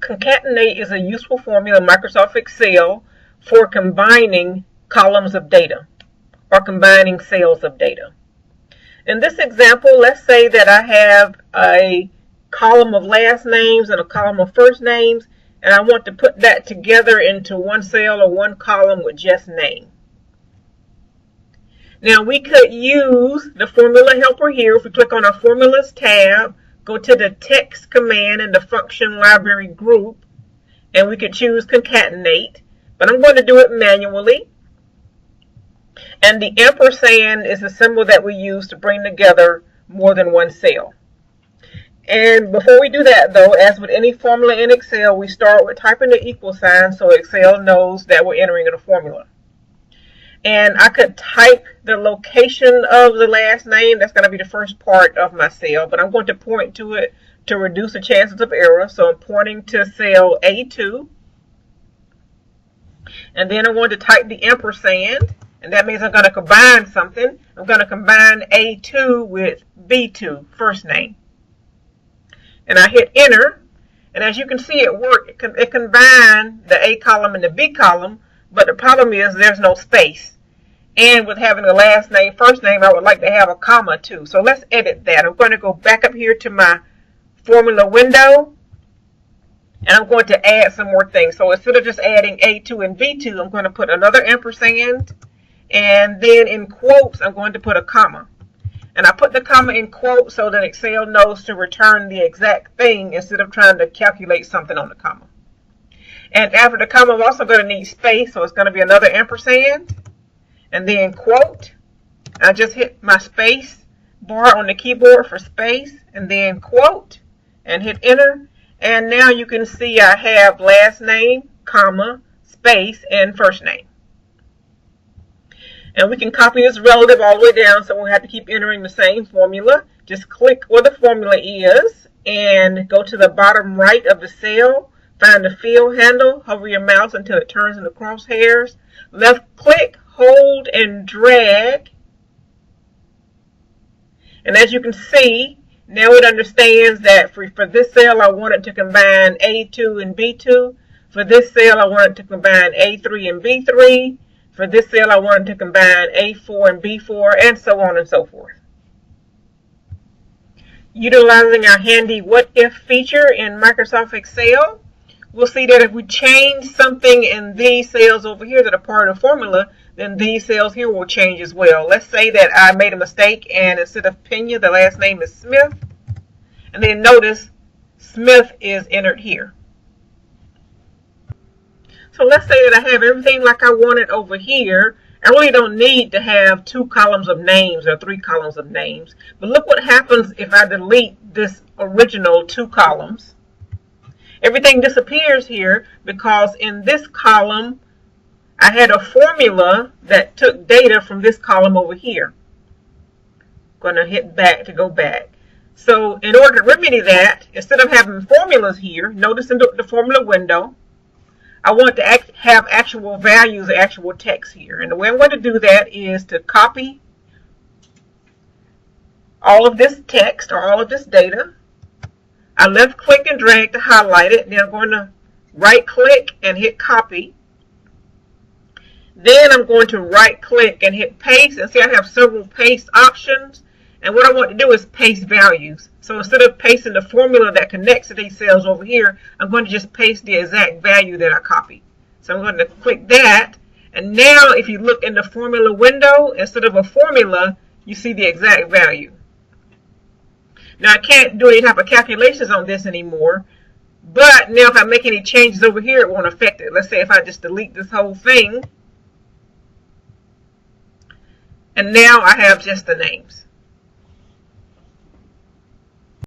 Concatenate is a useful formula in Microsoft Excel for combining columns of data or combining cells of data. In this example, let's say that I have a column of last names and a column of first names, and I want to put that together into one cell or one column with just name. Now we could use the formula helper here. If we click on our formulas tab, go to the text command in the function library group, and we could choose concatenate, but I'm going to do it manually. And the ampersand is the symbol that we use to bring together more than one cell. And before we do that though, as with any formula in Excel, we start with typing the equal sign so Excel knows that we're entering in a formula. And I could type the location of the last name. That's going to be the first part of my cell, but I'm going to point to it to reduce the chances of error. So I'm pointing to cell A2. And then I'm going to type the ampersand, and that means I'm going to combine something. I'm going to combine A2 with B2, first name. And I hit enter, and as you can see it worked. It combined the A column and the B column, but the problem is there's no space. And with having the last name, first name, I would like to have a comma too. So let's edit that. I'm going to go back up here to my formula window, and I'm going to add some more things. So instead of just adding A2 and B2, I'm going to put another ampersand, and then in quotes, I'm going to put a comma. And I put the comma in quotes so that Excel knows to return the exact thing instead of trying to calculate something on the comma. And after the comma, I'm also going to need space, so it's going to be another ampersand. And then quote. I just hit my space bar on the keyboard for space, and then quote, and hit enter. And now you can see I have last name, comma, space, and first name. And we can copy this relative all the way down, so we have to keep entering the same formula. Just click where the formula is and go to the bottom right of the cell. Find the fill handle, hover your mouse until it turns into crosshairs. Left click, hold, and drag. And as you can see, now it understands that for this cell, I want it to combine A2 and B2. For this cell, I want it to combine A3 and B3. For this cell, I want it to combine A4 and B4, and so on and so forth. Utilizing our handy what if feature in Microsoft Excel, we'll see that if we change something in these cells over here that are part of the formula, then these cells here will change as well. Let's say that I made a mistake, and instead of Pena, the last name is Smith. And then notice Smith is entered here. So let's say that I have everything like I want it over here. I really don't need to have 2 columns of names or 3 columns of names. But look what happens if I delete this original 2 columns. Everything disappears here because in this column, I had a formula that took data from this column over here. I'm going to hit back to go back. So in order to remedy that, instead of having formulas here, notice in the formula window, I want to have actual values, actual text here. And the way I'm going to do that is to copy all of this text or all of this data. I left click and drag to highlight it. Then I'm going to right click and hit copy. Then I'm going to right click and hit paste. And see I have several paste options. And what I want to do is paste values. So instead of pasting the formula that connects to these cells over here, I'm going to just paste the exact value that I copied. So I'm going to click that. And now if you look in the formula window, instead of a formula, you see the exact value. Now I can't do any type of calculations on this anymore. But now if I make any changes over here, it won't affect it. Let's say if I just delete this whole thing. And now I have just the names.